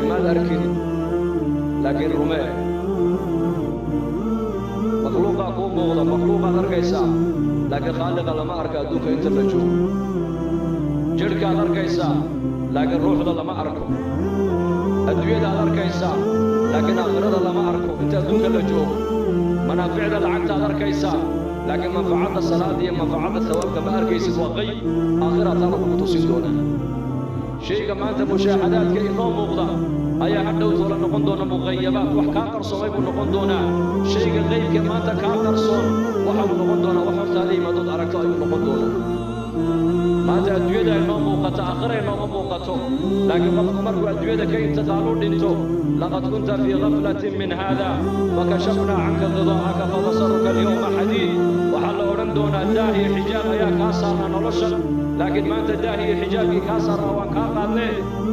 leeyahay maad arkin laakiin rumee makhluuqaa kuu muuqda makhluuqaad arkaysaa laakiin khaaliqa lama arka adduunka inta la joogo jidhkaad arkaysaa laakiin ruuxda lama arko adduunyadaad arkaysaa laakiin aakhirada lama arko inta adduunka la joogo manaaficda lacagtaad arkaysaa laakiin manfacadda salaada iyo manfacadda thawaabka ma arkaysid waa qayb aakhiraad taana kugu tusin doonaa shayga maanta mushaahadaadka inoo muuqda ayaa hadhow toola noqon doona muqayabaad wax kaa qarsoomay buu noqon doonaa shayga qaybka maanta kaa qarsoon waxa uu noqon doonaa wax hortaada yimadood aragto ayuu noqon doonaa maanta adduunyada inoo muuqato aakhira inooma muuqato laakiin qofku markuu adduunyada ka intiqaalu dhinto laqad kunta fii gaflatin min haada fakashafnaa canka qidaa'aka fabasaruka alyawma xadiid waxaa la odhan doonaa daah iyo xijaab ayaa kaa saarnaa noloshan laakiin maanta daah iyo xijaabkii kaa saarnaa waan kaa qaadnee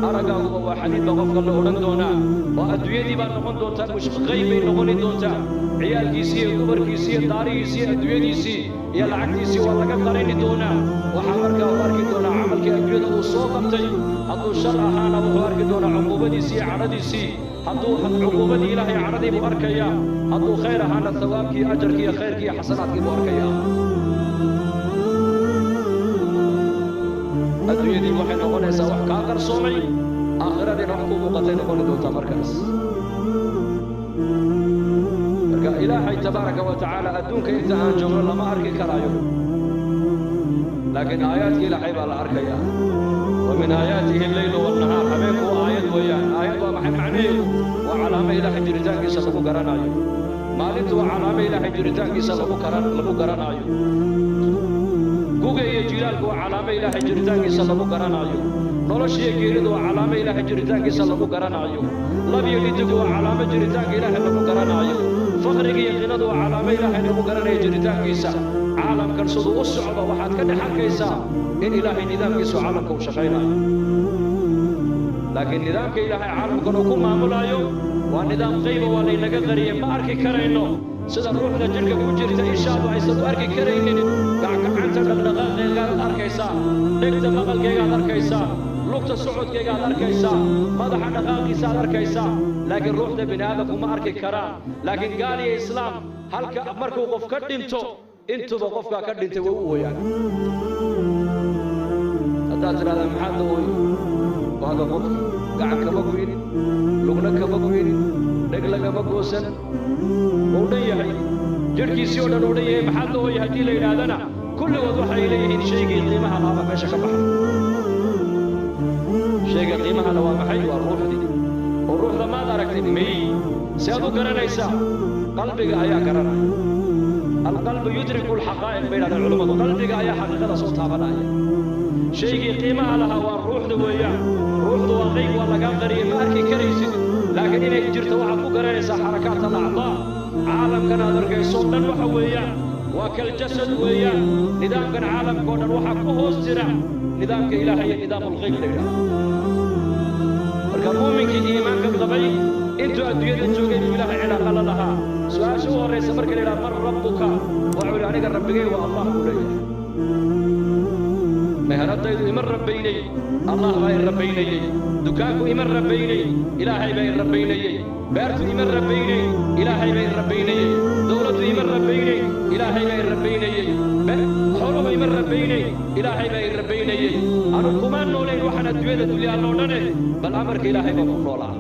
araggaaguba waa xadiid ba qofka la odhan doonaa oo adduunyadii baad noqon doontaa qayb bay noqoni doontaa ciyaalkiisii iyo dumarkiisii iyo daarihiisii iyo adduunyadiisii iyo lacagtiisii waa laga qarini doonaa waxaa markaa uu arki doonaa camalkii adduunyada uu soo qabtay hadduu shar ahaana wuxuu arki doonaa cuquubadiisii iyo cadhadiisii hadduu cuquubadii ilaahay cadhadii buu arkayaa hadduu khayr ahaana thawaabkii ajarkii iyo khayrkii iyo xasanaadkii buu arkayaa adduunyadii waxay noqonaysaa wax kaa qarsoomay aakhiradiina wax kuu muuqatay noqoni doontaa markaas marka ilaahay tabaaraka wa tacaala adduunka inta aan joogno lama arki karaayo laakiin aayaadka ilaahay baa la arkayaa wa min aayaatihi alleylu waalnahaar habeenku waa aayad weeyaan aayad waa maxay macnaheedu waa calaamo ilaahay jiritaankiisa lagu garanaayo maalintu waa calaamo ilaahay jiritaankiisa lagu garanaayo guga iyo jilaalku waa calaamo ilaahay jiritaankiisa lagu garanaayo noloshiyo geeridu waa calaamo ilaahay jiritaankiisa lagu garanaayo lab iyo dhitigu waa calaamo jiritaanka ilaahay lagu garanaayo faqriga iyo qinadu waa calaamo ilaahay lagu garanayo jiritaankiisa caalamkan siduu u socdo waxaad ka dhex arkaysaa in ilaahay nidaamkiisu caalamka uu shaqaynayo laakiin nidaamka ilaahay caalamkan uu ku maamulaayo waa nidaam qayba waa laynaga qariyey ma arki karayno sida ruuxda jidhka ku jirta ishaadu aysan u arki karaynin gacanta dhaqdhaqaaqeegaad arkaysaa dhegta maqalkeegaad arkaysaa lugta socodkeegaad arkaysaa madaxa dhaqaaqiisaad arkaysaa laakiin ruuxda bini aadamku ma arki karaan laakiin gaal iyo islaam halka markuu qof ka dhinto intuba qofkaa ka dhintay way u ooyaan haddaad tidhahdaa maxaad ooy waaga qofki gacan kama goyn lugna kama goyn dheg lagama goosan uu dhan yahay jidhkiisii oo dhan uu dhan yahay maxaad la ooyay haddii la yidhaahdana kulligood waxay leeyihiin shaygii qiimaha laaba meesha ka baxay shayga qiimaha la waa maxay waa ruuxdii oo ruuxda maad aragtid may si aad u garanaysaa qalbiga ayaa garanaya alqalbu yudriku alxaqaa'iq bay yidhahdeen culummadu qalbiga ayaa xaqiiqada soo taabanaya shaygii qiimaha lahaa waa ruuxda weeyaan ruuxdu waa qayb waa lagaa qariyey ma arki karaysid laakiin inay jirto waxaad ku garanaysaa xarakaat alacdaa caalamkan aad arkayso dhan waxa weeyaan waa kaljasad weeyaan nidaamkan caalamka oo dhan waxaa ku hoos jira nidaamka ilaahay iyo nidaamulqayb la yidhaahdo marka muuminkii iimaanka qabay intuu adduunyada joogay buu ilaahay cilaaqa la lahaa su-aasha u horraysa marka la yidhaha man rabbuka waxuu yidhi aniga rabbigay waa allah buu leeyahay meheradaydu ima rabbaynay allah baa i rabbaynayey dukaanku ima rabbaynay ilaahay baa i rabbaynayey beertu ima rabbaynay ilaahay baa i rabbaynayey dowladdu ima rabbaynay ilaahay baa i rabbaynayey xooluhu ima rabbaynay ilaahay baa i rabbaynayey anu kuma noolayn waxaan adduunyada dulyaaloo dhane bal amarka ilaahay baa ku noolaa